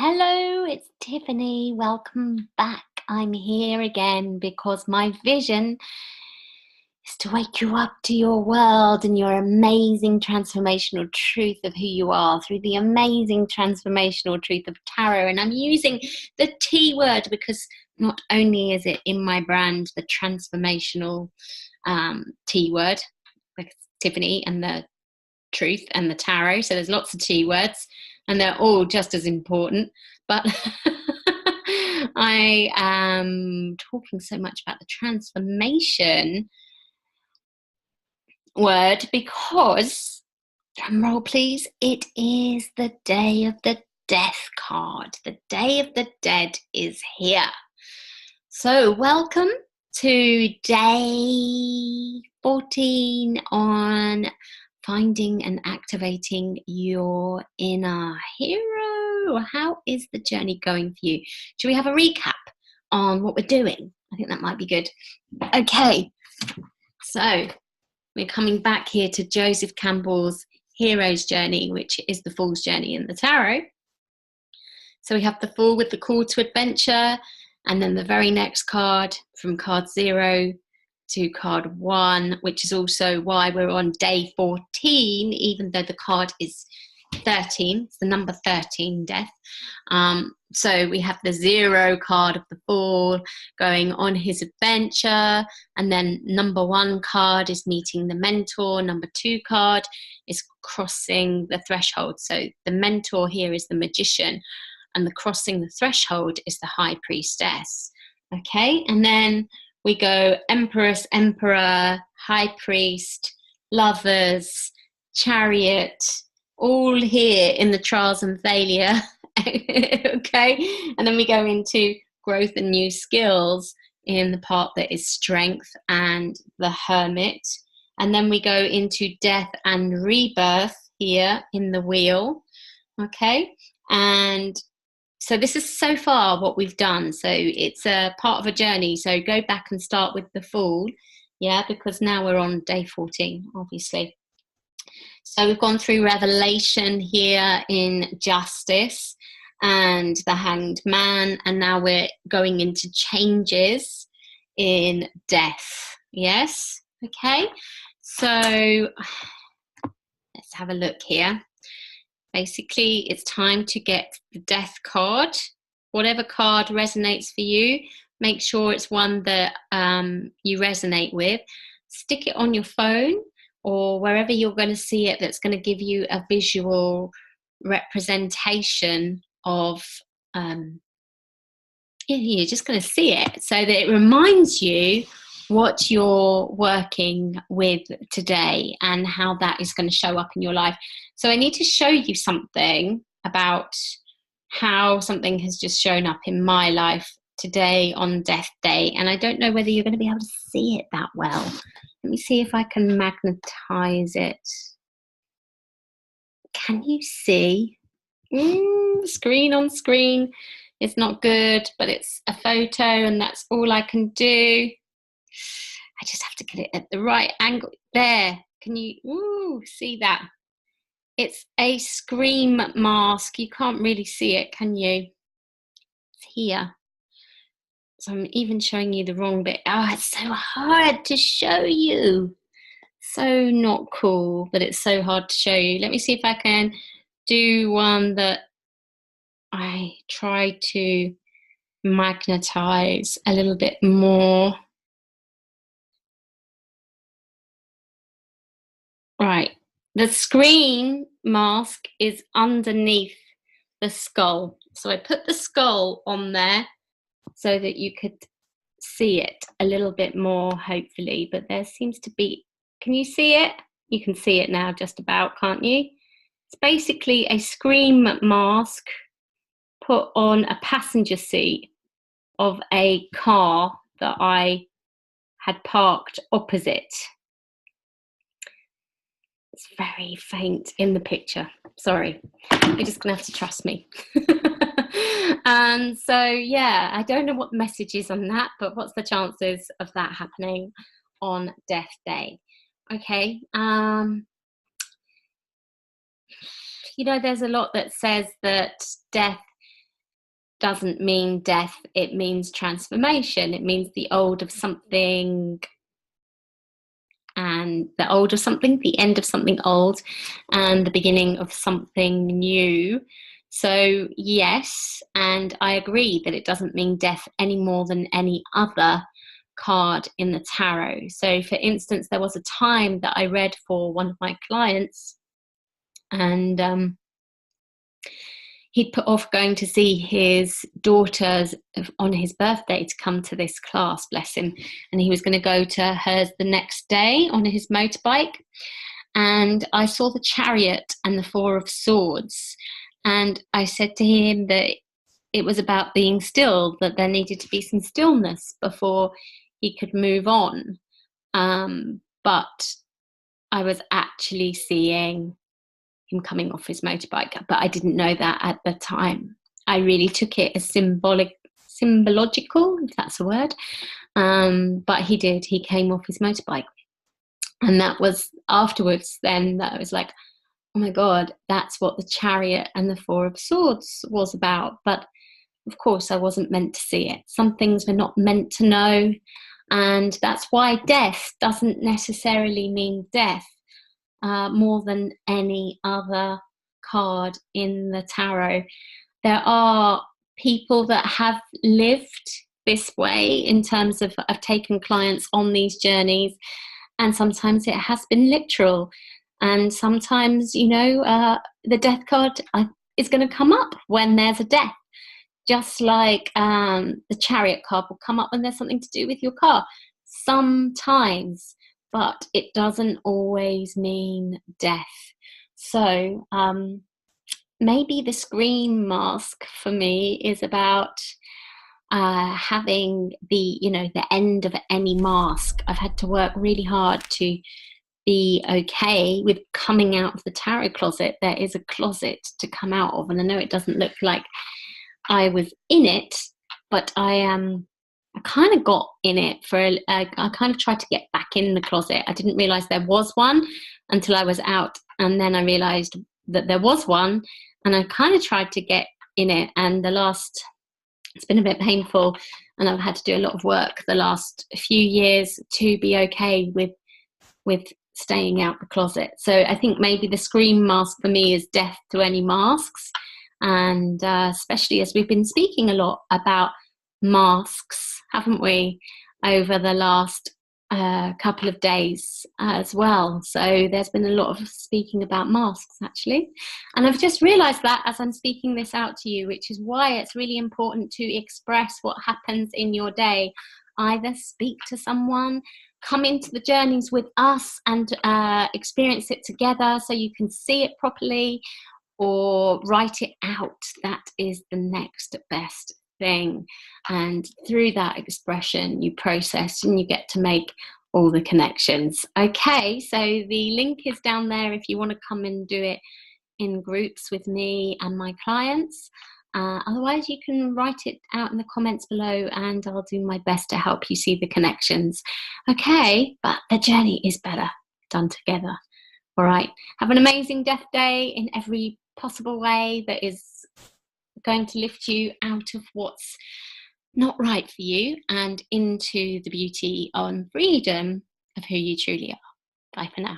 Hello, it's Tiffany. Welcome back. I'm here again because my vision is to wake you up to your world and your amazing transformational truth of who you are through the amazing transformational truth of tarot. And I'm using the T word because not only is it in my brand, the transformational T word, like Tiffany and the truth and the tarot. So there's lots of T words and they're all just as important. But I am talking so much about the transformation word because, drum roll please, it is the Day of the Death card. The Day of the Dead is here. So welcome to day 14 on finding and activating your inner hero. How is the journey going for you? Should we have a recap on what we're doing? I think that might be good. Okay, so we're coming back here to Joseph Campbell's Hero's Journey, which is the Fool's Journey in the Tarot. So we have the Fool with the call to adventure, and then the very next card from card 0 to card 1, which is also why we're on day 14, even though the card is 13. It's the number 13, death. So we have the 0 card of the Fool going on his adventure, and then number 1 card is meeting the mentor. Number 2 card is crossing the threshold. So the mentor here is the magician, and the crossing the threshold is the high priestess. Okay, and then we go Empress, Emperor, High Priest, Lovers, Chariot, all here in the Trials and Failure. Okay, and then we go into Growth and New Skills in the part that is Strength and the Hermit. And then we go into Death and Rebirth here in the Wheel. Okay, and so this is so far what we've done. So it's a part of a journey. So go back and start with the Fool. Yeah, because now we're on day 14, obviously. So we've gone through Revelation here in Justice and the Hanged Man. And now we're going into changes in Death. Yes. Okay. So let's have a look here. Basically, it's time to get the Death card. Whatever card resonates for you, make sure it's one that you resonate with. Stick it on your phone or wherever you're going to see it that's going to give you a visual representation of, you're just going to see it so that it reminds you what you're working with today and how that is going to show up in your life. So I need to show you something about how something has just shown up in my life today on Death Day. And I don't know whether you're going to be able to see it that well. Let me see if I can magnetize it. Can you see? Screen on screen. It's not good, but it's a photo and that's all I can do. I just have to get it at the right angle. There. Can you see that? It's a Scream mask. You can't really see it, can you? It's here. So I'm even showing you the wrong bit. Oh, it's so hard to show you. So not cool, but it's so hard to show you. Let me see if I can do one that I try to magnetize a little bit more. Right, the Scream mask is underneath the skull. So I put the skull on there so that you could see it a little bit more, hopefully. But there seems to be, can you see it? You can see it now just about, can't you? It's basically a Scream mask put on a passenger seat of a car that I had parked opposite. It's very faint in the picture. Sorry, you're just gonna have to trust me. And so, yeah, I don't know what the message is on that, but what's the chances of that happening on Death Day? Okay. You know, there's a lot that says that death doesn't mean death, it means transformation. It means the old of something and the old of something, the end of something old, and the beginning of something new. So, yes, and I agree that it doesn't mean death any more than any other card in the tarot. So, for instance, there was a time that I read for one of my clients, and he'd put off going to see his daughters on his birthday to come to this class, bless him. And he was going to go to hers the next day on his motorbike. And I saw the Chariot and the Four of Swords. And I said to him that it was about being still, that there needed to be some stillness before he could move on. But I was actually seeing him coming off his motorbike, but I didn't know that at the time. I really took it as symbological, if that's a word. But he did. He came off his motorbike. And that was afterwards then that I was like, oh my God, that's what the Chariot and the Four of Swords was about. But of course, I wasn't meant to see it. Some things we're not meant to know. And that's why death doesn't necessarily mean death. More than any other card in the tarot. There are people that have lived this way in terms of I've taken clients on these journeys, and sometimes it has been literal, and sometimes, the death card is going to come up when there's a death, just like the Chariot card will come up when there's something to do with your car sometimes, but it doesn't always mean death. So maybe the scream mask for me is about having the end of any mask. I've had to work really hard to be okay with coming out of the tarot closet. There is a closet to come out of, and I know it doesn't look like I was in it, but I kind of got in it I kind of tried to get back in the closet. I didn't realize there was one until I was out, and then I realized that there was one, and I kind of tried to get in it, and it's been a bit painful, and I've had to do a lot of work the last few years to be okay with staying out the closet. So I think maybe the scream mask for me is death to any masks, and especially as we've been speaking a lot about masks, haven't we, over the last couple of days as well. So there's been a lot of speaking about masks, actually. And I've just realized that as I'm speaking this out to you, which is why it's really important to express what happens in your day. Either speak to someone, come into the journeys with us and experience it together so you can see it properly, or write it out. That is the next best thing. And through that expression, you process and you get to make all the connections. Okay, so the link is down there if you want to come and do it in groups with me and my clients. Otherwise, you can write it out in the comments below, and I'll do my best to help you see the connections. Okay, but the journey is better done together. All right, have an amazing death day in every possible way that is going to lift you out of what's not right for you and into the beauty and freedom of who you truly are. Bye for now.